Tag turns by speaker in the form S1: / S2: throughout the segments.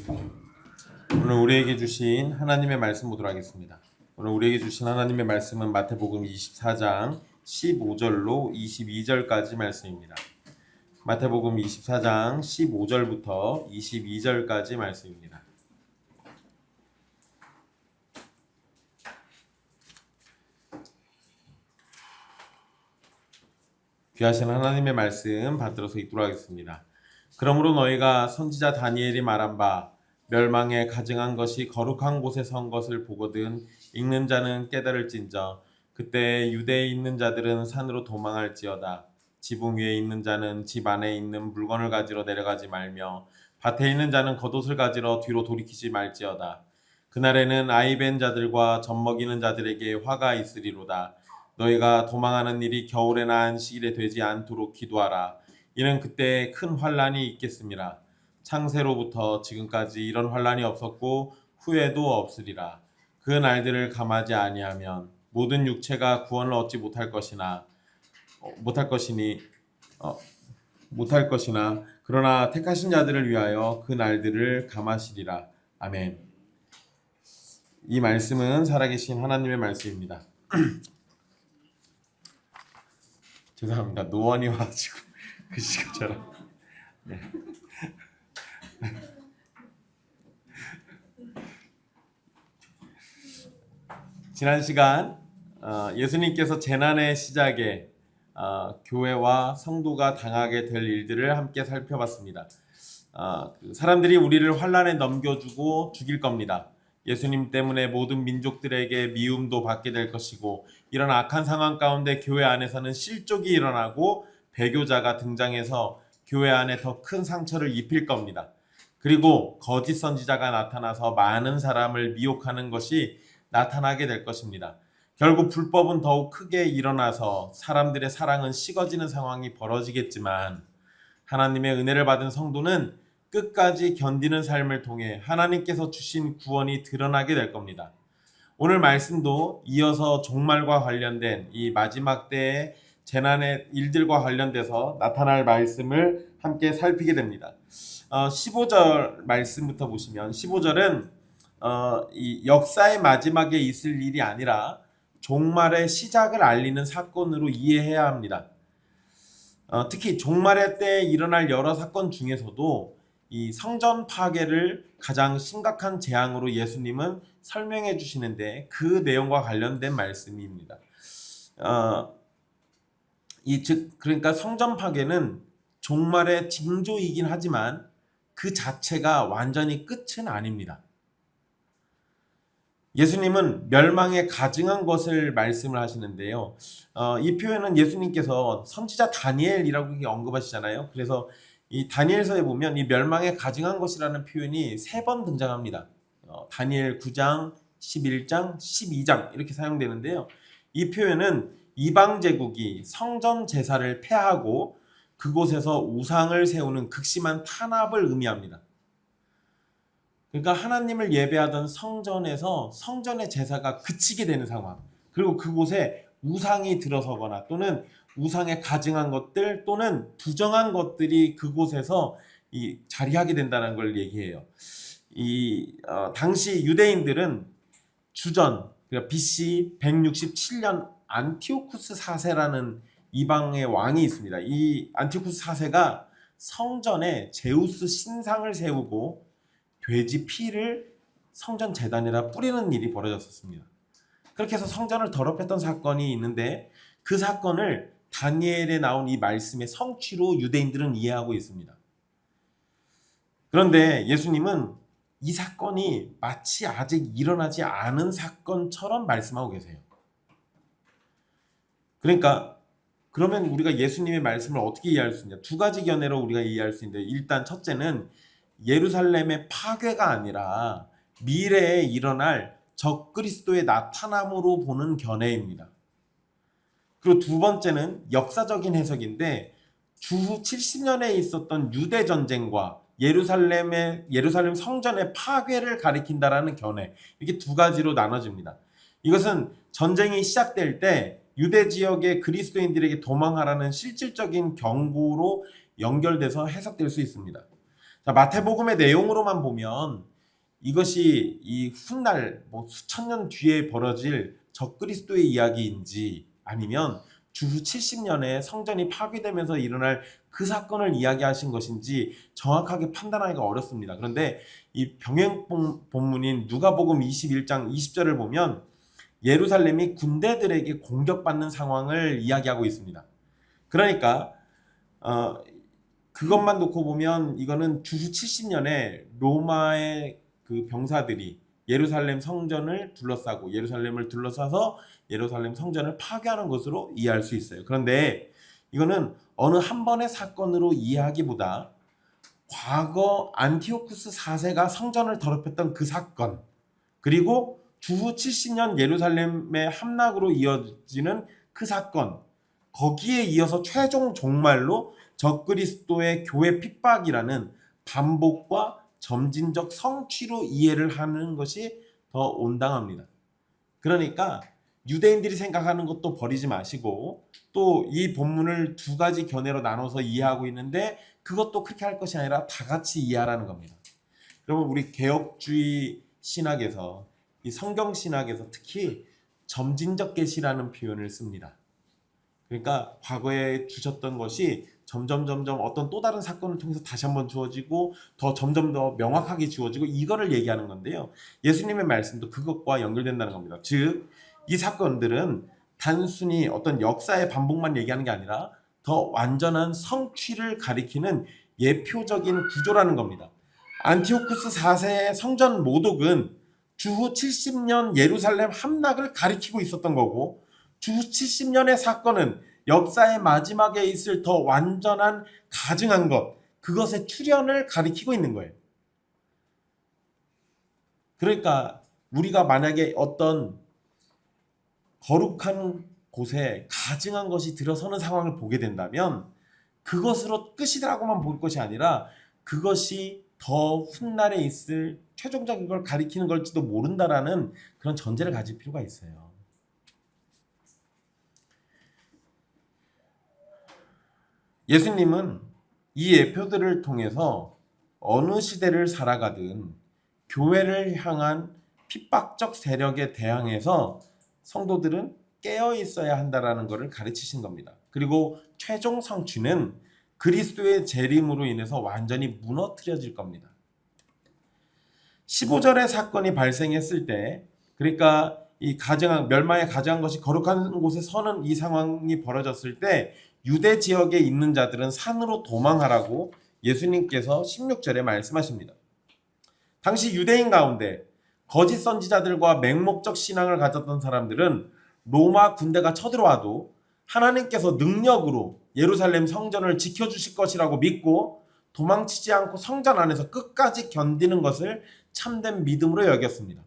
S1: 오늘 우리에게 주신 하나님의 말씀 보도록 하겠습니다. 오늘 우리에게 주신 하나님의 말씀은 마태복음 24장 15절로 22절까지 말씀입니다. 마태복음 24장 15절부터 22절까지 말씀입니다. 귀하신 하나님의 말씀 받들어서 읽도록 하겠습니다. 그러므로 너희가 선지자 다니엘이 말한 바 멸망에 가증한 것이 거룩한 곳에 선 것을 보거든 읽는 자는 깨달을진저 그때 유대에 있는 자들은 산으로 도망할지어다. 지붕 위에 있는 자는 집 안에 있는 물건을 가지러 내려가지 말며 밭에 있는 자는 겉옷을 가지러 뒤로 돌이키지 말지어다. 그날에는 아이 벤 자들과 젖 먹이는 자들에게 화가 있으리로다. 너희가 도망하는 일이 겨울에나 안식일에 되지 않도록 기도하라. 이는 그때 큰 환란이 있겠습니다. 창세로부터 지금까지 이런 환란이 없었고 후에도 없으리라. 그 날들을 감하지 아니하면 모든 육체가 구원을 얻지 못할 것이나 그러나 택하신 자들을 위하여 그 날들을 감하시리라. 아멘. 이 말씀은 살아계신 하나님의 말씀입니다. 죄송합니다. 노원이 와가지고 글씨가처럼. 네. 지난 시간 예수님께서 재난의 시작에 교회와 성도가 당하게 될 일들을 함께 살펴봤습니다. 사람들이 우리를 환난에 넘겨주고 죽일 겁니다. 예수님 때문에 모든 민족들에게 미움도 받게 될 것이고 이런 악한 상황 가운데 교회 안에서는 실족이 일어나고 배교자가 등장해서 교회 안에 더 큰 상처를 입힐 겁니다. 그리고 거짓 선지자가 나타나서 많은 사람을 미혹하는 것이 나타나게 될 것입니다. 결국 불법은 더욱 크게 일어나서 사람들의 사랑은 식어지는 상황이 벌어지겠지만 하나님의 은혜를 받은 성도는 끝까지 견디는 삶을 통해 하나님께서 주신 구원이 드러나게 될 겁니다. 오늘 말씀도 이어서 종말과 관련된 이 마지막 때의 재난의 일들과 관련돼서 나타날 말씀을 함께 살피게 됩니다. 15절 말씀부터 보시면 15절은 이 역사의 마지막에 있을 일이 아니라 종말의 시작을 알리는 사건으로 이해해야 합니다. 특히 종말의 때에 일어날 여러 사건 중에서도 이 성전 파괴를 가장 심각한 재앙으로 예수님은 설명해 주시는데 그 내용과 관련된 말씀입니다. 그러니까 성전 파괴는 종말의 징조이긴 하지만 그 자체가 완전히 끝은 아닙니다. 예수님은 멸망에 가증한 것을 말씀을 하시는데요. 이 표현은 예수님께서 선지자 다니엘이라고 언급하시잖아요. 그래서 이 다니엘서에 보면 이 멸망에 가증한 것이라는 표현이 3번 등장합니다. 다니엘 9장, 11장, 12장 이렇게 사용되는데요. 이 표현은 이방 제국이 성전 제사를 폐하고 그곳에서 우상을 세우는 극심한 탄압을 의미합니다. 그러니까 하나님을 예배하던 성전에서 성전의 제사가 그치게 되는 상황, 그리고 그곳에 우상이 들어서거나 또는 우상에 가증한 것들 또는 부정한 것들이 그곳에서 자리하게 된다는 걸 얘기해요. 당시 유대인들은 주전 그러니까 BC 167년 안티오쿠스 4세라는 이방의 왕이 있습니다. 이 안티오쿠스 4세가 성전에 제우스 신상을 세우고 돼지 피를 성전 제단에다 뿌리는 일이 벌어졌었습니다. 그렇게 해서 성전을 더럽혔던 사건이 있는데 그 사건을 다니엘에 나온 이 말씀의 성취로 유대인들은 이해하고 있습니다. 그런데 예수님은 이 사건이 마치 아직 일어나지 않은 사건처럼 말씀하고 계세요. 그러니까 그러면 우리가 예수님의 말씀을 어떻게 이해할 수 있냐? 2가지 견해로 우리가 이해할 수 있는데 일단 첫째는 예루살렘의 파괴가 아니라 미래에 일어날 적그리스도의 나타남으로 보는 견해입니다. 그리고 2번째는 역사적인 해석인데 주후 70년에 있었던 유대 전쟁과 예루살렘 성전의 파괴를 가리킨다라는 견해, 이렇게 2가지로 나눠집니다. 이것은 전쟁이 시작될 때 유대 지역의 그리스도인들에게 도망하라는 실질적인 경고로 연결돼서 해석될 수 있습니다. 자, 마태복음의 내용으로만 보면 이것이 이 훗날 수천 년 뒤에 벌어질 적그리스도의 이야기인지 아니면 주후 70년에 성전이 파괴되면서 일어날 그 사건을 이야기하신 것인지 정확하게 판단하기가 어렵습니다. 그런데 이 병행 본문인 누가복음 21장 20절을 보면 예루살렘이 군대들에게 공격받는 상황을 이야기하고 있습니다. 그러니까 그것만 놓고 보면 이거는 주후 70년에 로마의 그 병사들이 예루살렘 성전을 둘러싸고 예루살렘을 둘러싸서 예루살렘 성전을 파괴하는 것으로 이해할 수 있어요. 그런데 이거는 어느 한 번의 사건으로 이해하기보다 과거 안티오쿠스 4세가 성전을 더럽혔던 그 사건, 그리고 주후 70년 예루살렘의 함락으로 이어지는 그 사건, 거기에 이어서 최종 종말로 적그리스도의 교회 핍박이라는 반복과 점진적 성취로 이해를 하는 것이 더 온당합니다. 그러니까 유대인들이 생각하는 것도 버리지 마시고 또 이 본문을 두 가지 견해로 나눠서 이해하고 있는데 그것도 그렇게 할 것이 아니라 다 같이 이해하라는 겁니다. 여러분, 우리 개혁주의 신학에서 이 성경 신학에서 특히 점진적 계시라는 표현을 씁니다. 그러니까 과거에 주셨던 것이 점점 어떤 또 다른 사건을 통해서 다시 한번 주어지고 더 점점 더 명확하게 주어지고 이거를 얘기하는 건데요. 예수님의 말씀도 그것과 연결된다는 겁니다. 즉, 이 사건들은 단순히 어떤 역사의 반복만 얘기하는 게 아니라 더 완전한 성취를 가리키는 예표적인 구조라는 겁니다. 안티오쿠스 4세의 성전 모독은 주후 70년 예루살렘 함락을 가리키고 있었던 거고, 주후 70년의 사건은 역사의 마지막에 있을 더 완전한 가증한 것, 그것의 출현을 가리키고 있는 거예요. 그러니까 우리가 만약에 어떤 거룩한 곳에 가증한 것이 들어서는 상황을 보게 된다면 그것으로 끝이라고만 볼 것이 아니라 그것이 더 훗날에 있을 최종적인 걸 가리키는 걸지도 모른다라는 그런 전제를 가질 필요가 있어요. 예수님은 이 예표들을 통해서 어느 시대를 살아가든 교회를 향한 핍박적 세력에 대항해서 성도들은 깨어 있어야 한다라는 것을 가르치신 겁니다. 그리고 최종 성취는 그리스도의 재림으로 인해서 완전히 무너뜨려질 겁니다. 15절의 사건이 발생했을 때, 그러니까 이 멸망에 가증한 것이 거룩한 곳에 서는 이 상황이 벌어졌을 때 유대 지역에 있는 자들은 산으로 도망하라고 예수님께서 16절에 말씀하십니다. 당시 유대인 가운데 거짓 선지자들과 맹목적 신앙을 가졌던 사람들은 로마 군대가 쳐들어와도 하나님께서 능력으로 예루살렘 성전을 지켜주실 것이라고 믿고 도망치지 않고 성전 안에서 끝까지 견디는 것을 참된 믿음으로 여겼습니다.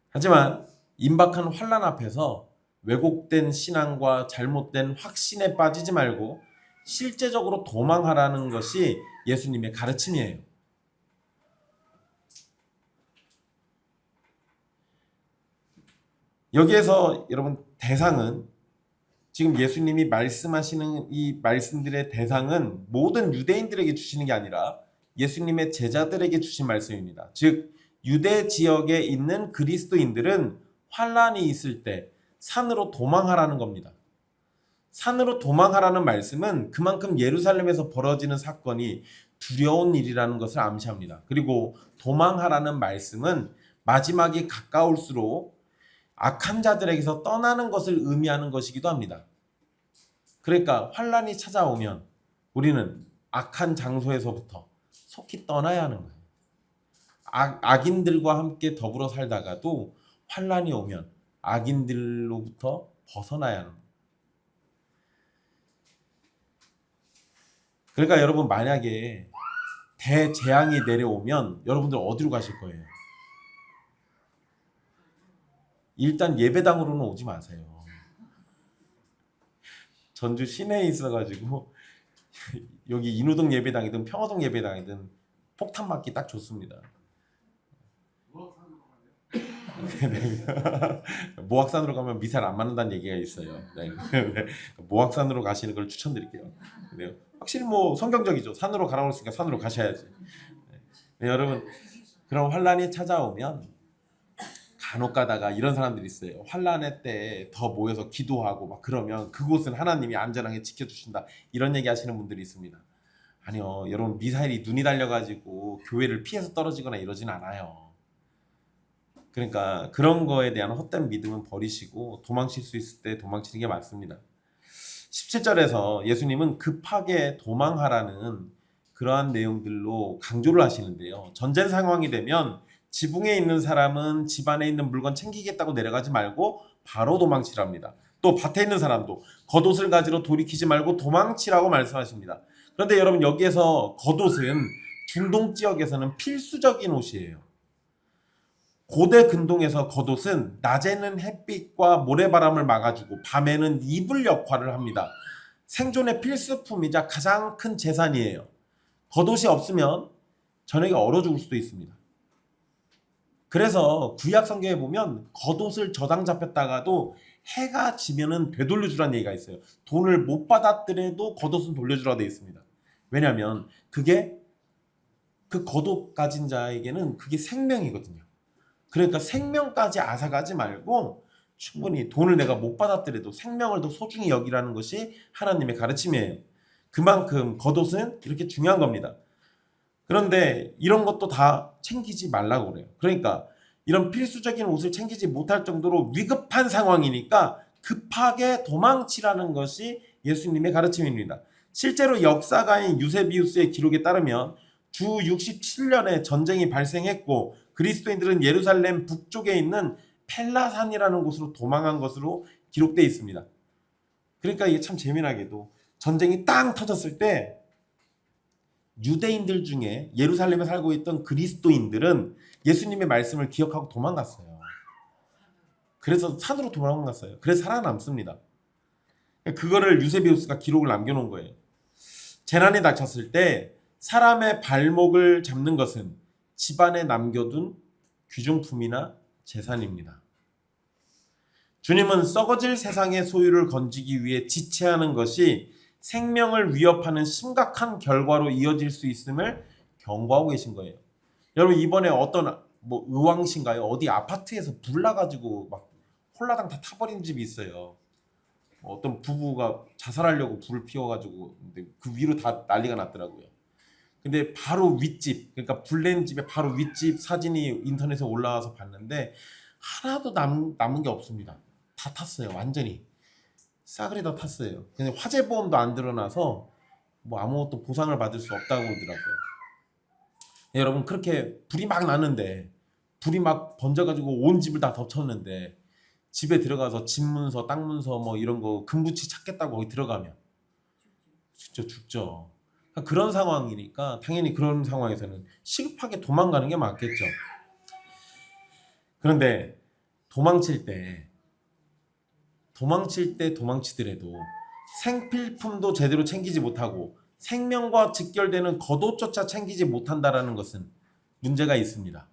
S1: 하지만 임박한 환난 앞에서 왜곡된 신앙과 잘못된 확신에 빠지지 말고 실제적으로 도망하라는 것이 예수님의 가르침이에요. 여기에서 여러분, 대상은 지금 예수님이 말씀하시는 이 말씀들의 대상은 모든 유대인들에게 주시는 게 아니라 예수님의 제자들에게 주신 말씀입니다. 즉, 유대 지역에 있는 그리스도인들은 환란이 있을 때 산으로 도망하라는 겁니다. 산으로 도망하라는 말씀은 그만큼 예루살렘에서 벌어지는 사건이 두려운 일이라는 것을 암시합니다. 그리고 도망하라는 말씀은 마지막이 가까울수록 악한 자들에게서 떠나는 것을 의미하는 것이기도 합니다. 그러니까 환란이 찾아오면 우리는 악한 장소에서부터 속히 떠나야 하는 거예요. 악인들과 함께 더불어 살다가도 환란이 오면 악인들로부터 벗어나야 하는 거예요. 그러니까 여러분, 만약에 대재앙이 내려오면 여러분들 어디로 가실 거예요? 일단 예배당으로는 오지 마세요. 전주 시내에 있어가지고 여기 인호동 예배당이든 평화동 예배당이든 폭탄 맞기 딱 좋습니다. 모악산으로 가면 미사일 안 맞는다는 얘기가 있어요. 네. 모악산으로 가시는 걸 추천드릴게요. 네. 확실히 뭐 성경적이죠. 산으로 가라고 했으니까 산으로 가셔야지. 네, 여러분 그런 환란이 찾아오면 간혹 가다가 이런 사람들이 있어요. 환란의 때 더 모여서 기도하고 막 그러면 그곳은 하나님이 안전하게 지켜주신다. 이런 얘기 하시는 분들이 있습니다. 아니요, 여러분 미사일이 눈이 달려가지고 교회를 피해서 떨어지거나 이러진 않아요. 그러니까 그런 거에 대한 헛된 믿음은 버리시고 도망칠 수 있을 때 도망치는 게 맞습니다. 17절에서 예수님은 급하게 도망하라는 그러한 내용들로 강조를 하시는데요. 전쟁 상황이 되면 지붕에 있는 사람은 집 안에 있는 물건 챙기겠다고 내려가지 말고 바로 도망치랍니다. 또 밭에 있는 사람도 겉옷을 가지러 돌이키지 말고 도망치라고 말씀하십니다. 그런데 여러분 여기에서 겉옷은 중동 지역에서는 필수적인 옷이에요. 고대 근동에서 겉옷은 낮에는 햇빛과 모래바람을 막아주고 밤에는 이불 역할을 합니다. 생존의 필수품이자 가장 큰 재산이에요. 겉옷이 없으면 저녁에 얼어 죽을 수도 있습니다. 그래서 구약 성경에 보면 겉옷을 저당 잡혔다가도 해가 지면은 되돌려주라는 얘기가 있어요. 돈을 못 받았더라도 겉옷은 돌려주라 되어 있습니다. 왜냐하면 그게 그 겉옷 가진 자에게는 그게 생명이거든요. 그러니까 생명까지 앗아가지 말고 충분히 돈을 내가 못 받았더라도 생명을 더 소중히 여기라는 것이 하나님의 가르침이에요. 그만큼 겉옷은 이렇게 중요한 겁니다. 그런데 이런 것도 다 챙기지 말라고 그래요. 그러니까 이런 필수적인 옷을 챙기지 못할 정도로 위급한 상황이니까 급하게 도망치라는 것이 예수님의 가르침입니다. 실제로 역사가인 유세비우스의 기록에 따르면 주 67년에 전쟁이 발생했고 그리스도인들은 예루살렘 북쪽에 있는 펠라산이라는 곳으로 도망한 것으로 기록되어 있습니다. 그러니까 이게 참 재미나게도 전쟁이 땅 터졌을 때 유대인들 중에 예루살렘에 살고 있던 그리스도인들은 예수님의 말씀을 기억하고 도망갔어요. 그래서 산으로 도망갔어요. 그래서 살아남습니다. 그거를 유세비우스가 기록을 남겨놓은 거예요. 재난이 닥쳤을 때 사람의 발목을 잡는 것은 집안에 남겨둔 귀중품이나 재산입니다. 주님은 썩어질 세상의 소유를 건지기 위해 지체하는 것이 생명을 위협하는 심각한 결과로 이어질 수 있음을 경고하고 계신 거예요. 여러분 이번에 어떤 뭐 의왕신가요? 어디 아파트에서 불 나가지고 막 홀라당 다 타버린 집이 있어요. 어떤 부부가 자살하려고 불을 피워가지고 근데 그 위로 다 난리가 났더라고요. 근데 바로 윗집, 그러니까 불낸 집의 바로 윗집 사진이 인터넷에 올라와서 봤는데 하나도 남은 게 없습니다. 다 탔어요, 완전히. 싸그리 다 탔어요. 근데 화재 보험도 안 드러나서 뭐 아무것도 보상을 받을 수 없다고 그러더라고요. 네, 여러분 그렇게 불이 막 나는데 불이 막 번져가지고 온 집을 다 덮쳤는데 집에 들어가서 집 문서, 땅 문서 뭐 이런 거 금붙이 찾겠다고 거기 들어가면 진짜 죽죠. 그런 상황이니까 당연히 그런 상황에서는 시급하게 도망가는 게 맞겠죠. 그런데 도망치더라도 생필품도 제대로 챙기지 못하고 생명과 직결되는 겉옷조차 챙기지 못한다라는 것은 문제가 있습니다.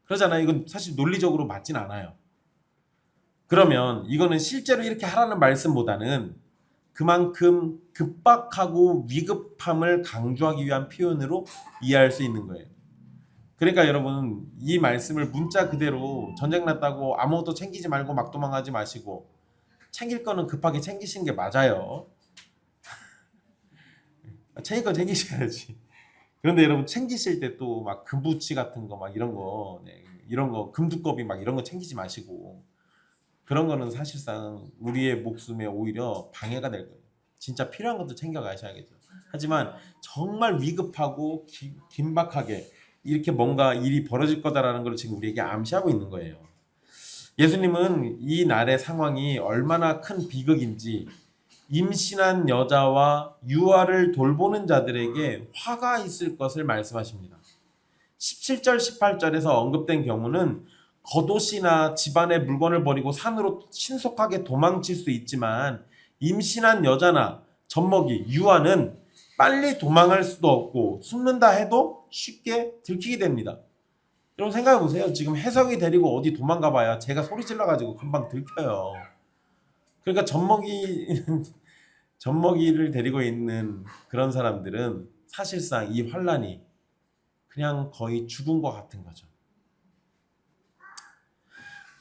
S1: 그러잖아요. 이건 사실 논리적으로 맞진 않아요. 그러면 이거는 실제로 이렇게 하라는 말씀보다는 그만큼 급박하고 위급함을 강조하기 위한 표현으로 이해할 수 있는 거예요. 그러니까 여러분 이 말씀을 문자 그대로 전쟁 났다고 아무것도 챙기지 말고 막 도망가지 마시고 챙길 거는 급하게 챙기시는 게 맞아요. 챙길 건 챙기셔야지. 그런데 여러분 챙기실 때 또 막 금부치 같은 거 막 이런 거 이런 거 금두꺼비 막 이런 거 챙기지 마시고 그런 거는 사실상 우리의 목숨에 오히려 방해가 될 거예요. 진짜 필요한 것도 챙겨 가셔야겠죠. 하지만 정말 위급하고 긴박하게 이렇게 뭔가 일이 벌어질 거다라는 걸 지금 우리에게 암시하고 있는 거예요. 예수님은 이 날의 상황이 얼마나 큰 비극인지 임신한 여자와 유아를 돌보는 자들에게 화가 있을 것을 말씀하십니다. 17절 18절에서 언급된 경우는 겉옷이나 집안의 물건을 버리고 산으로 신속하게 도망칠 수 있지만 임신한 여자나 젖먹이, 유아는 빨리 도망할 수도 없고 숨는다 해도 쉽게 들키게 됩니다. 여러분 생각해 보세요. 지금 혜성이 데리고 어디 도망가 봐야 제가 소리 질러 가지고 금방 들켜요. 그러니까 젖먹이를 데리고 있는 그런 사람들은 사실상 이 환란이 그냥 거의 죽은 것 같은 거죠.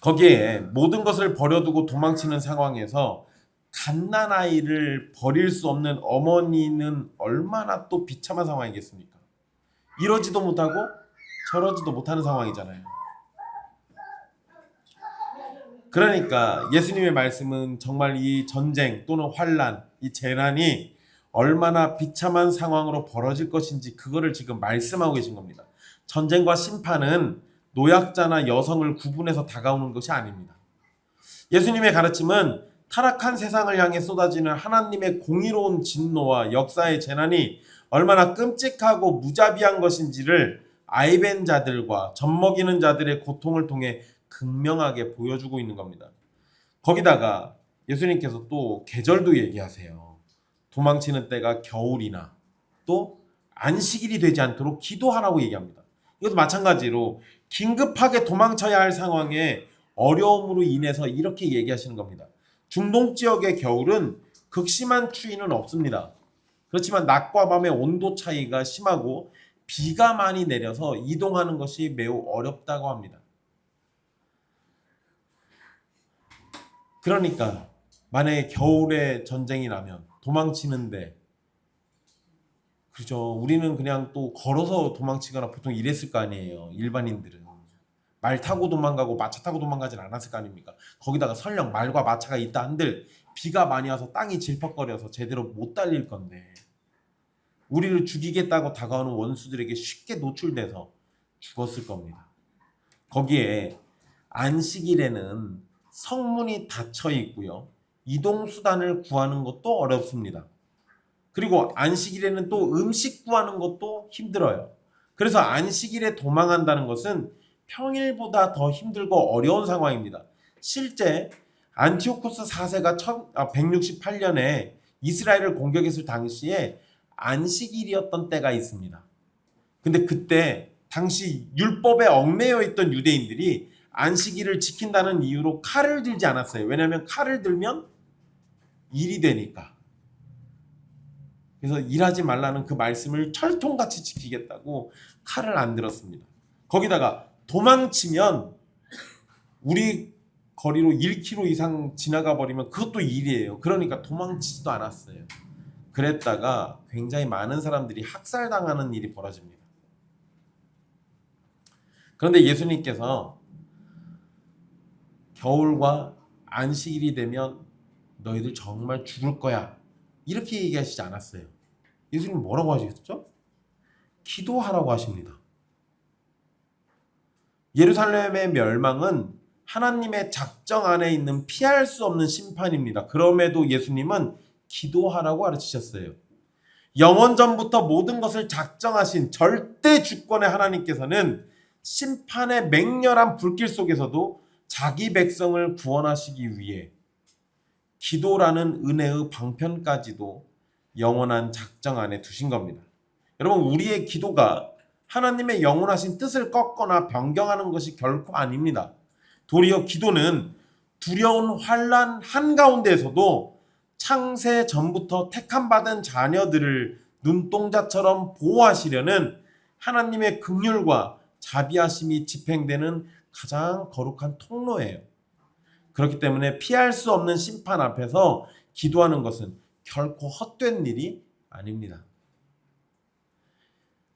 S1: 거기에 모든 것을 버려두고 도망치는 상황에서 갓난아이를 버릴 수 없는 어머니는 얼마나 또 비참한 상황이겠습니까? 이러지도 못하고 저러지도 못하는 상황이잖아요. 그러니까 예수님의 말씀은 정말 이 전쟁 또는 환란, 이 재난이 얼마나 비참한 상황으로 벌어질 것인지 그거를 지금 말씀하고 계신 겁니다. 전쟁과 심판은 노약자나 여성을 구분해서 다가오는 것이 아닙니다. 예수님의 가르침은 타락한 세상을 향해 쏟아지는 하나님의 공의로운 진노와 역사의 재난이 얼마나 끔찍하고 무자비한 것인지를 아이벤 자들과 젖먹이는 자들의 고통을 통해 극명하게 보여주고 있는 겁니다. 거기다가 예수님께서 또 계절도 얘기하세요. 도망치는 때가 겨울이나 또 안식일이 되지 않도록 기도하라고 얘기합니다. 이것도 마찬가지로 긴급하게 도망쳐야 할 상황에 어려움으로 인해서 이렇게 얘기하시는 겁니다. 중동 지역의 겨울은 극심한 추위는 없습니다. 그렇지만 낮과 밤의 온도 차이가 심하고 비가 많이 내려서 이동하는 것이 매우 어렵다고 합니다. 그러니까 만약에 겨울에 전쟁이 나면 도망치는데 그죠. 우리는 그냥 또 걸어서 도망치거나 보통 이랬을 거 아니에요. 일반인들은. 말 타고 도망가고 마차 타고 도망가진 않았을 거 아닙니까? 거기다가 설령 말과 마차가 있다 한들 비가 많이 와서 땅이 질퍽거려서 제대로 못 달릴 건데 우리를 죽이겠다고 다가오는 원수들에게 쉽게 노출돼서 죽었을 겁니다. 거기에 안식일에는 성문이 닫혀 있고요. 이동 수단을 구하는 것도 어렵습니다. 그리고 안식일에는 또 음식 구하는 것도 힘들어요. 그래서 안식일에 도망한다는 것은 평일보다 더 힘들고 어려운 상황입니다. 실제 안티오코스 4세가 168년에 이스라엘을 공격했을 당시에 안식일이었던 때가 있습니다. 근데 그때 당시 율법에 얽매여 있던 유대인들이 안식일을 지킨다는 이유로 칼을 들지 않았어요. 왜냐하면 칼을 들면 일이 되니까. 그래서 일하지 말라는 그 말씀을 철통같이 지키겠다고 칼을 안 들었습니다. 거기다가 도망치면 우리 거리로 1km 이상 지나가 버리면 그것도 일이에요. 그러니까 도망치지도 않았어요. 그랬다가 굉장히 많은 사람들이 학살당하는 일이 벌어집니다. 그런데 예수님께서 겨울과 안식일이 되면 너희들 정말 죽을 거야. 이렇게 얘기하시지 않았어요. 예수님 뭐라고 하시겠죠? 기도하라고 하십니다. 예루살렘의 멸망은 하나님의 작정 안에 있는 피할 수 없는 심판입니다. 그럼에도 예수님은 기도하라고 가르치셨어요. 영원 전부터 모든 것을 작정하신 절대 주권의 하나님께서는 심판의 맹렬한 불길 속에서도 자기 백성을 구원하시기 위해 기도라는 은혜의 방편까지도 영원한 작정 안에 두신 겁니다. 여러분, 우리의 기도가 하나님의 영원하신 뜻을 꺾거나 변경하는 것이 결코 아닙니다. 도리어 기도는 두려운 환난 한가운데에서도 창세 전부터 택함받은 자녀들을 눈동자처럼 보호하시려는 하나님의 긍휼과 자비하심이 집행되는 가장 거룩한 통로예요. 그렇기 때문에 피할 수 없는 심판 앞에서 기도하는 것은 결코 헛된 일이 아닙니다.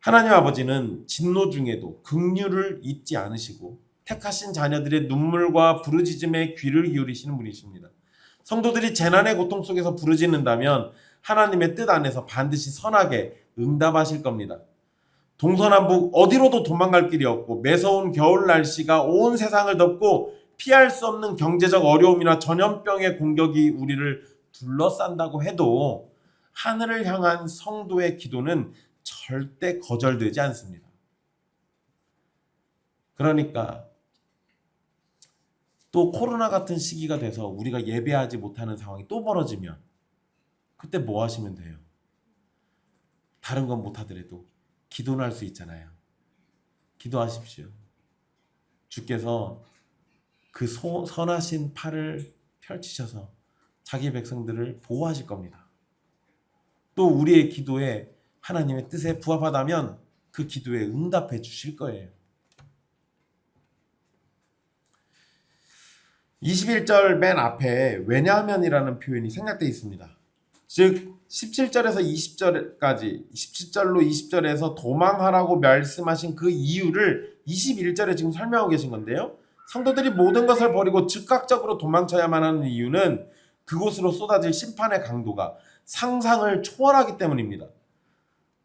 S1: 하나님 아버지는 진노 중에도 긍휼을 잊지 않으시고 택하신 자녀들의 눈물과 부르짖음에 귀를 기울이시는 분이십니다. 성도들이 재난의 고통 속에서 부르짖는다면 하나님의 뜻 안에서 반드시 선하게 응답하실 겁니다. 동서남북 어디로도 도망갈 길이 없고 매서운 겨울 날씨가 온 세상을 덮고 피할 수 없는 경제적 어려움이나 전염병의 공격이 우리를 둘러싼다고 해도 하늘을 향한 성도의 기도는 절대 거절되지 않습니다. 그러니까 또 코로나 같은 시기가 돼서 우리가 예배하지 못하는 상황이 또 벌어지면 그때 뭐 하시면 돼요? 다른 건 못하더라도 기도는 할 수 있잖아요. 기도하십시오. 주께서 그 선하신 팔을 펼치셔서 자기 백성들을 보호하실 겁니다. 또 우리의 기도에 하나님의 뜻에 부합하다면 그 기도에 응답해 주실 거예요. 21절 맨 앞에 왜냐하면이라는 표현이 생략되어 있습니다. 즉 17절에서 20절까지 17절로 20절에서 도망하라고 말씀하신 그 이유를 21절에 지금 설명하고 계신 건데요. 성도들이 모든 것을 버리고 즉각적으로 도망쳐야만 하는 이유는 그곳으로 쏟아질 심판의 강도가 상상을 초월하기 때문입니다.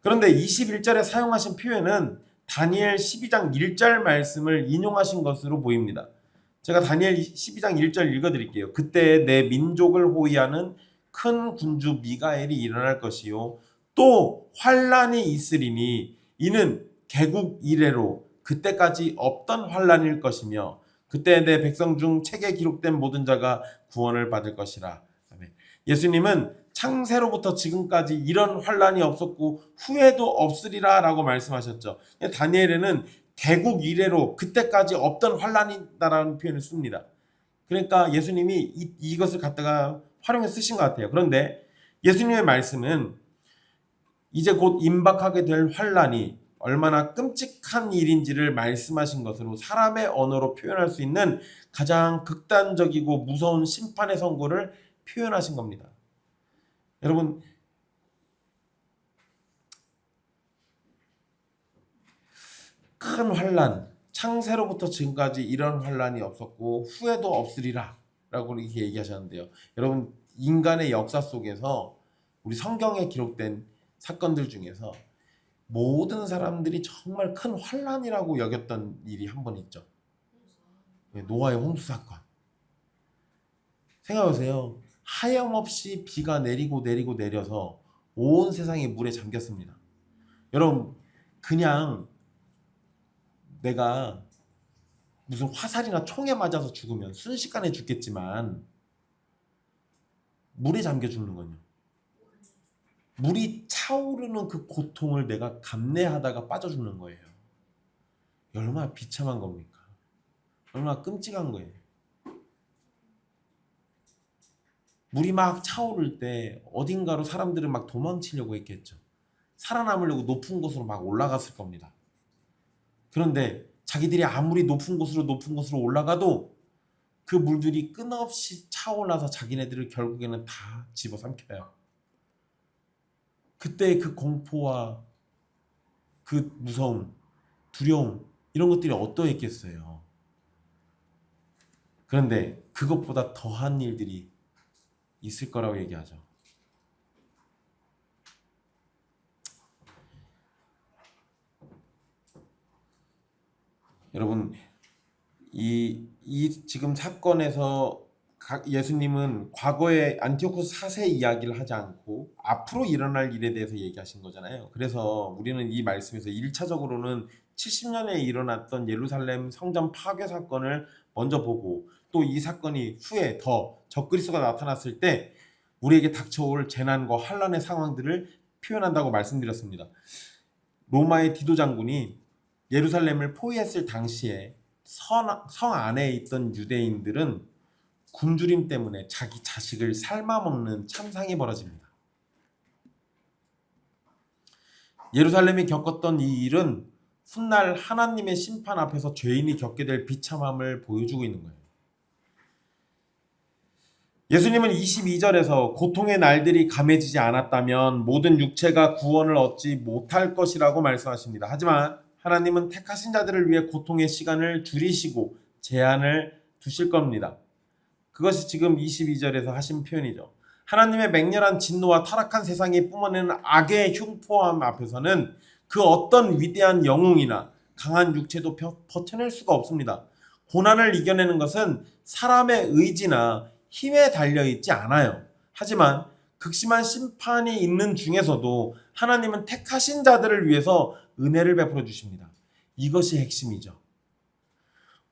S1: 그런데 21절에 사용하신 표현은 다니엘 12장 1절 말씀을 인용하신 것으로 보입니다. 제가 다니엘 12장 1절 읽어드릴게요. 그때 내 민족을 호위하는 큰 군주 미가엘이 일어날 것이요 또 환란이 있으리니 이는 개국 이래로 그때까지 없던 환란일 것이며 그때 내 백성 중 책에 기록된 모든 자가 구원을 받을 것이라. 아멘. 예수님은 창세로부터 지금까지 이런 환란이 없었고 후에도 없으리라 라고 말씀하셨죠. 다니엘에는 개국 이래로 그때까지 없던 환란이다라는 표현을 씁니다. 그러니까 예수님이 이것을 갖다가 활용해 쓰신 것 같아요. 그런데 예수님의 말씀은 이제 곧 임박하게 될 환란이 얼마나 끔찍한 일인지를 말씀하신 것으로 사람의 언어로 표현할 수 있는 가장 극단적이고 무서운 심판의 선고를 표현하신 겁니다. 여러분, 큰 환란, 창세로부터 지금까지 이런 환란이 없었고 후에도 없으리라 라고 이렇게 얘기하셨는데요. 여러분, 인간의 역사 속에서 우리 성경에 기록된 사건들 중에서 모든 사람들이 정말 큰 환란이라고 여겼던 일이 한 번 있죠. 노아의 홍수 사건. 생각해보세요. 하염없이 비가 내리고 내려서 온 세상이 물에 잠겼습니다. 여러분, 그냥 내가 무슨 화살이나 총에 맞아서 죽으면 순식간에 죽겠지만 물에 잠겨 죽는 건요. 물이 차오르는 그 고통을 내가 감내하다가 빠져 죽는 거예요. 얼마나 비참한 겁니까? 얼마나 끔찍한 거예요. 물이 막 차오를 때 어딘가로 사람들은 막 도망치려고 했겠죠. 살아남으려고 높은 곳으로 막 올라갔을 겁니다. 그런데 자기들이 아무리 높은 곳으로 올라가도 그 물들이 끊임없이 차올라서 자기네들을 결국에는 다 집어삼켜요. 그때의 그 공포와 그 무서움, 두려움 이런 것들이 어떠했겠어요. 그런데 그것보다 더한 일들이 있을 거라고 얘기하죠. 여러분, 이 지금 사건에서 예수님은 과거의 안티오코스 4세 이야기를 하지 않고 앞으로 일어날 일에 대해서 얘기하신 거잖아요. 그래서 우리는 이 말씀에서 1차적으로는 70년에 일어났던 예루살렘 성전 파괴 사건을 먼저 보고 또 이 사건이 후에 더 적그리스도가 나타났을 때 우리에게 닥쳐올 재난과 환란의 상황들을 표현한다고 말씀드렸습니다. 로마의 디도 장군이 예루살렘을 포위했을 당시에 성 안에 있던 유대인들은 굶주림 때문에 자기 자식을 삶아먹는 참상이 벌어집니다. 예루살렘이 겪었던 이 일은 훗날 하나님의 심판 앞에서 죄인이 겪게 될 비참함을 보여주고 있는 거예요. 예수님은 22절에서 고통의 날들이 감해지지 않았다면 모든 육체가 구원을 얻지 못할 것이라고 말씀하십니다. 하지만 하나님은 택하신 자들을 위해 고통의 시간을 줄이시고 제한을 두실 겁니다. 그것이 지금 22절에서 하신 표현이죠. 하나님의 맹렬한 진노와 타락한 세상이 뿜어내는 악의 흉포함 앞에서는 그 어떤 위대한 영웅이나 강한 육체도 버텨낼 수가 없습니다. 고난을 이겨내는 것은 사람의 의지나 힘에 달려있지 않아요. 하지만 극심한 심판이 있는 중에서도 하나님은 택하신 자들을 위해서 은혜를 베풀어 주십니다. 이것이 핵심이죠.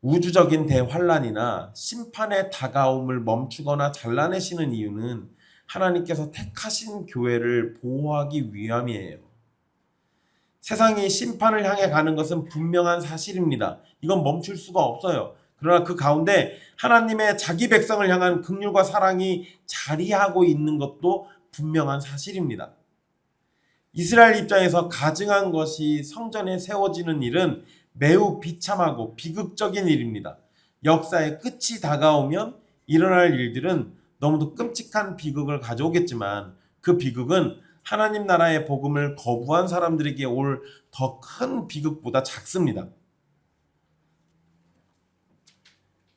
S1: 우주적인 대환란이나 심판의 다가옴을 멈추거나 잘라내시는 이유는 하나님께서 택하신 교회를 보호하기 위함이에요. 세상이 심판을 향해 가는 것은 분명한 사실입니다. 이건 멈출 수가 없어요. 그러나 그 가운데 하나님의 자기 백성을 향한 긍휼과 사랑이 자리하고 있는 것도 분명한 사실입니다. 이스라엘 입장에서 가증한 것이 성전에 세워지는 일은 매우 비참하고 비극적인 일입니다. 역사의 끝이 다가오면 일어날 일들은 너무도 끔찍한 비극을 가져오겠지만 그 비극은 하나님 나라의 복음을 거부한 사람들에게 올 더 큰 비극보다 작습니다.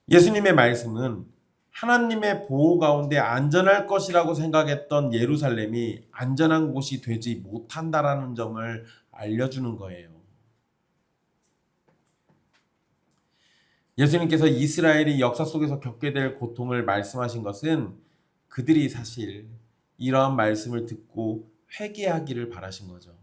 S1: 예수님의 말씀은 하나님의 보호 가운데 안전할 것이라고 생각했던 예루살렘이 안전한 곳이 되지 못한다라는 점을 알려주는 거예요. 예수님께서 이스라엘이 역사 속에서 겪게 될 고통을 말씀하신 것은 그들이 사실 이러한 말씀을 듣고 회개하기를 바라신 거죠.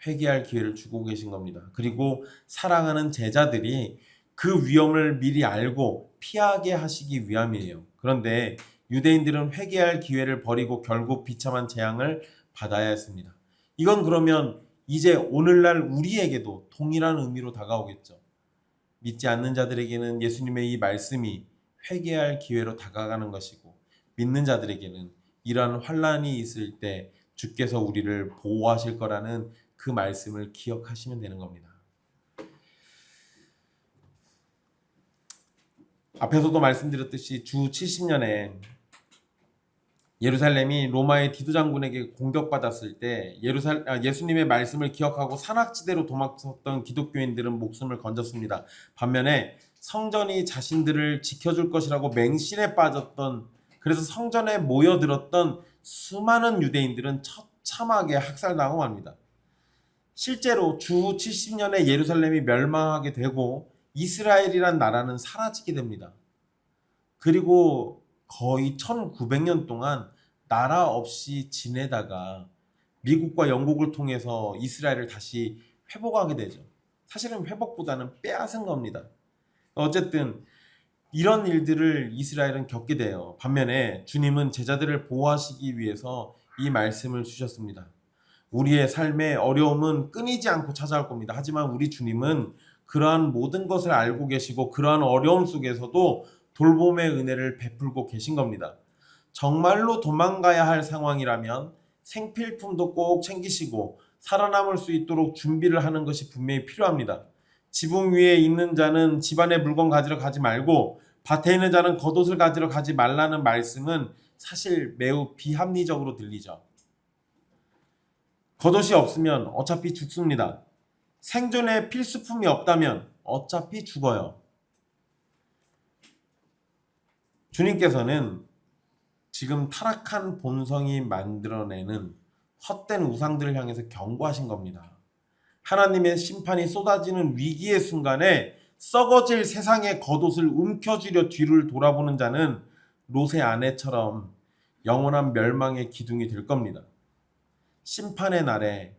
S1: 회개할 기회를 주고 계신 겁니다. 그리고 사랑하는 제자들이 그 위험을 미리 알고 피하게 하시기 위함이에요. 그런데 유대인들은 회개할 기회를 버리고 결국 비참한 재앙을 받아야 했습니다. 이건 그러면 이제 오늘날 우리에게도 동일한 의미로 다가오겠죠. 믿지 않는 자들에게는 예수님의 이 말씀이 회개할 기회로 다가가는 것이고, 믿는 자들에게는 이러한 환난이 있을 때 주께서 우리를 보호하실 거라는 그 말씀을 기억하시면 되는 겁니다. 앞에서도 말씀드렸듯이 주 70년에 예루살렘이 로마의 디도 장군에게 공격받았을 때 예수님의 말씀을 기억하고 산악지대로 도망쳤던 기독교인들은 목숨을 건졌습니다. 반면에 성전이 자신들을 지켜줄 것이라고 맹신에 빠졌던, 그래서 성전에 모여들었던 수많은 유대인들은 처참하게 학살당하고 맙니다. 실제로 주 70년에 예루살렘이 멸망하게 되고 이스라엘이란 나라는 사라지게 됩니다. 그리고 거의 1900년 동안 나라 없이 지내다가 미국과 영국을 통해서 이스라엘을 다시 회복하게 되죠. 사실은 회복보다는 빼앗은 겁니다. 어쨌든 이런 일들을 이스라엘은 겪게 돼요. 반면에 주님은 제자들을 보호하시기 위해서 이 말씀을 주셨습니다. 우리의 삶의 어려움은 끊이지 않고 찾아올 겁니다. 하지만 우리 주님은 그러한 모든 것을 알고 계시고 그러한 어려움 속에서도 돌봄의 은혜를 베풀고 계신 겁니다. 정말로 도망가야 할 상황이라면 생필품도 꼭 챙기시고 살아남을 수 있도록 준비를 하는 것이 분명히 필요합니다. 지붕 위에 있는 자는 집안에 물건 가지러 가지 말고 밭에 있는 자는 겉옷을 가지러 가지 말라는 말씀은 사실 매우 비합리적으로 들리죠. 겉옷이 없으면 어차피 죽습니다. 생존에 필수품이 없다면 어차피 죽어요. 주님께서는 지금 타락한 본성이 만들어내는 헛된 우상들을 향해서 경고하신 겁니다. 하나님의 심판이 쏟아지는 위기의 순간에 썩어질 세상의 겉옷을 움켜쥐려 뒤를 돌아보는 자는 롯의 아내처럼 영원한 멸망의 기둥이 될 겁니다. 심판의 날에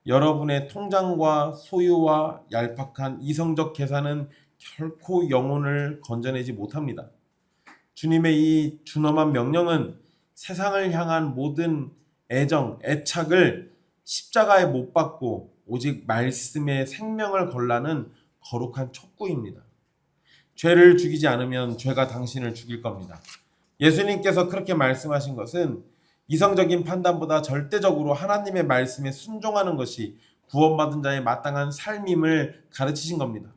S1: 여러분의 통장과 소유와 얄팍한 이성적 계산은 결코 영혼을 건져내지 못합니다. 주님의 이 준엄한 명령은 세상을 향한 모든 애정, 애착을 십자가에 못 박고 오직 말씀에 생명을 걸라는 거룩한 촉구입니다. 죄를 죽이지 않으면 죄가 당신을 죽일 겁니다. 예수님께서 그렇게 말씀하신 것은 이성적인 판단보다 절대적으로 하나님의 말씀에 순종하는 것이 구원받은 자의 마땅한 삶임을 가르치신 겁니다.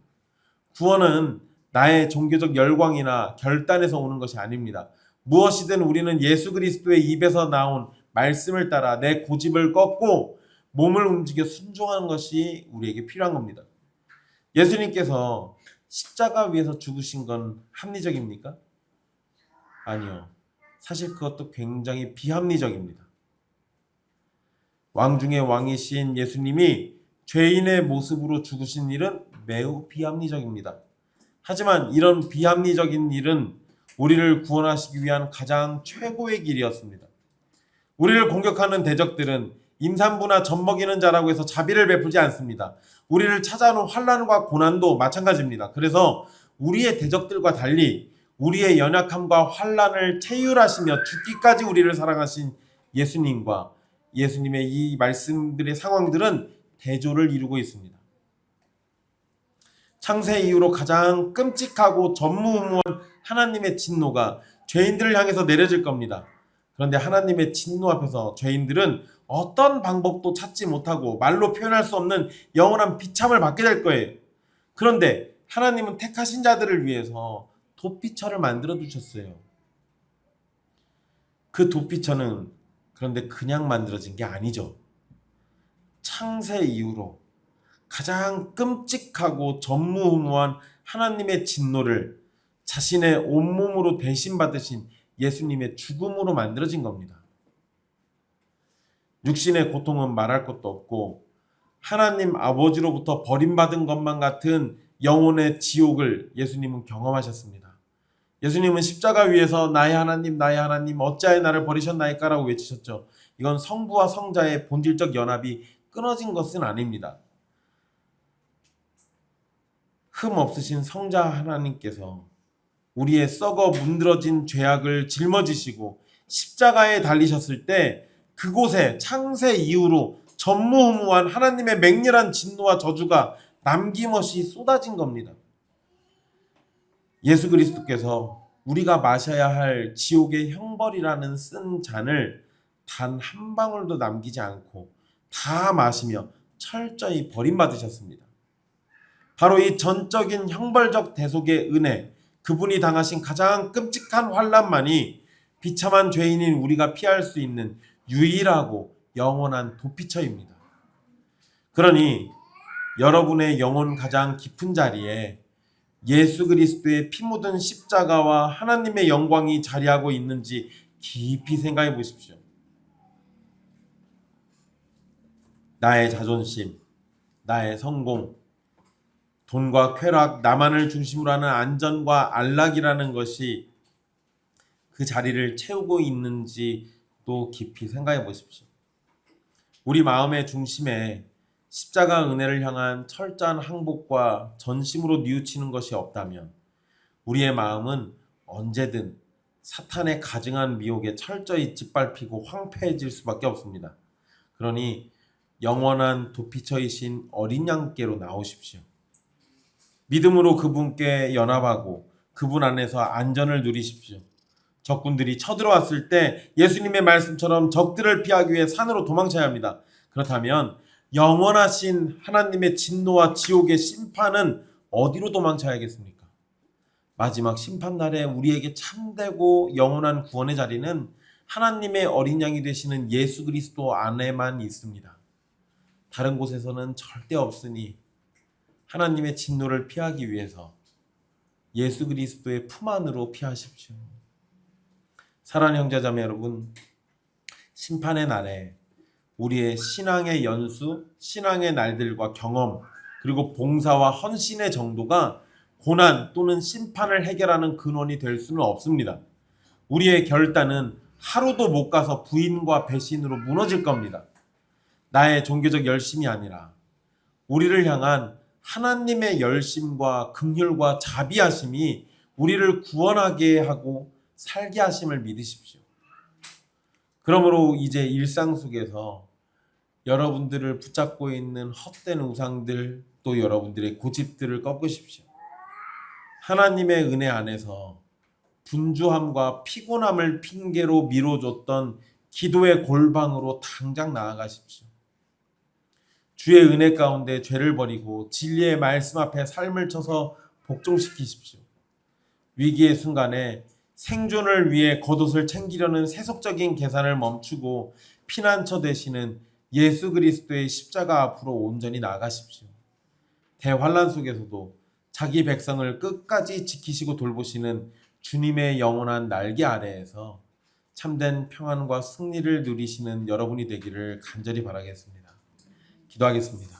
S1: 구원은 나의 종교적 열광이나 결단에서 오는 것이 아닙니다. 무엇이든 우리는 예수 그리스도의 입에서 나온 말씀을 따라 내 고집을 꺾고 몸을 움직여 순종하는 것이 우리에게 필요한 겁니다. 예수님께서 십자가 위에서 죽으신 건 합리적입니까? 아니요. 사실 그것도 굉장히 비합리적입니다. 왕 중의 왕이신 예수님이 죄인의 모습으로 죽으신 일은 매우 비합리적입니다. 하지만 이런 비합리적인 일은 우리를 구원하시기 위한 가장 최고의 길이었습니다. 우리를 공격하는 대적들은 임산부나 젖먹이는 자라고 해서 자비를 베풀지 않습니다. 우리를 찾아오는 환난과 고난도 마찬가지입니다. 그래서 우리의 대적들과 달리 우리의 연약함과 환난을 체휼하시며 죽기까지 우리를 사랑하신 예수님과 예수님의 이 말씀들의 상황들은 대조를 이루고 있습니다. 창세 이후로 가장 끔찍하고 전무후무한 하나님의 진노가 죄인들을 향해서 내려질 겁니다. 그런데 하나님의 진노 앞에서 죄인들은 어떤 방법도 찾지 못하고 말로 표현할 수 없는 영원한 비참을 받게 될 거예요. 그런데 하나님은 택하신 자들을 위해서 도피처를 만들어 두셨어요. 그 도피처는 그런데 그냥 만들어진 게 아니죠. 창세 이후로 가장 끔찍하고 전무후무한 하나님의 진노를 자신의 온몸으로 대신 받으신 예수님의 죽음으로 만들어진 겁니다. 육신의 고통은 말할 것도 없고 하나님 아버지로부터 버림받은 것만 같은 영혼의 지옥을 예수님은 경험하셨습니다. 예수님은 십자가 위에서 나의 하나님 어찌하여 나를 버리셨나이까 라고 외치셨죠. 이건 성부와 성자의 본질적 연합이 끊어진 것은 아닙니다. 흠 없으신 성자 하나님께서 우리의 썩어 문드러진 죄악을 짊어지시고 십자가에 달리셨을 때 그곳에 창세 이후로 전무후무한 하나님의 맹렬한 진노와 저주가 남김없이 쏟아진 겁니다. 예수 그리스도께서 우리가 마셔야 할 지옥의 형벌이라는 쓴 잔을 단 한 방울도 남기지 않고 다 마시며 철저히 버림받으셨습니다. 바로 이 전적인 형벌적 대속의 은혜, 그분이 당하신 가장 끔찍한 환난만이 비참한 죄인인 우리가 피할 수 있는 유일하고 영원한 도피처입니다. 그러니 여러분의 영혼 가장 깊은 자리에 예수 그리스도의 피 묻은 십자가와 하나님의 영광이 자리하고 있는지 깊이 생각해 보십시오. 나의 자존심, 나의 성공, 돈과 쾌락, 나만을 중심으로 하는 안전과 안락이라는 것이 그 자리를 채우고 있는지 또 깊이 생각해 보십시오. 우리 마음의 중심에 십자가 은혜를 향한 철저한 항복과 전심으로 뉘우치는 것이 없다면 우리의 마음은 언제든 사탄의 가증한 미혹에 철저히 짓밟히고 황폐해질 수밖에 없습니다. 그러니 영원한 도피처이신 어린 양께로 나오십시오. 믿음으로 그분께 연합하고 그분 안에서 안전을 누리십시오. 적군들이 쳐들어왔을 때 예수님의 말씀처럼 적들을 피하기 위해 산으로 도망쳐야 합니다. 그렇다면 영원하신 하나님의 진노와 지옥의 심판은 어디로 도망쳐야겠습니까? 마지막 심판날에 우리에게 참되고 영원한 구원의 자리는 하나님의 어린 양이 되시는 예수 그리스도 안에만 있습니다. 다른 곳에서는 절대 없으니 하나님의 진노를 피하기 위해서 예수 그리스도의 품 안으로 피하십시오. 사랑하는 형제자매 여러분, 심판의 날에 우리의 신앙의 연수, 신앙의 날들과 경험, 그리고 봉사와 헌신의 정도가 고난 또는 심판을 해결하는 근원이 될 수는 없습니다. 우리의 결단은 하루도 못 가서 부인과 배신으로 무너질 겁니다. 나의 종교적 열심이 아니라 우리를 향한 하나님의 열심과 긍휼과 자비하심이 우리를 구원하게 하고 살게 하심을 믿으십시오. 그러므로 이제 일상 속에서 여러분들을 붙잡고 있는 헛된 우상들, 또 여러분들의 고집들을 꺾으십시오. 하나님의 은혜 안에서 분주함과 피곤함을 핑계로 미뤄줬던 기도의 골방으로 당장 나아가십시오. 주의 은혜 가운데 죄를 버리고 진리의 말씀 앞에 삶을 쳐서 복종시키십시오. 위기의 순간에 생존을 위해 겉옷을 챙기려는 세속적인 계산을 멈추고 피난처 되시는 예수 그리스도의 십자가 앞으로 온전히 나아가십시오. 대환란 속에서도 자기 백성을 끝까지 지키시고 돌보시는 주님의 영원한 날개 아래에서 참된 평안과 승리를 누리시는 여러분이 되기를 간절히 바라겠습니다. 기도하겠습니다.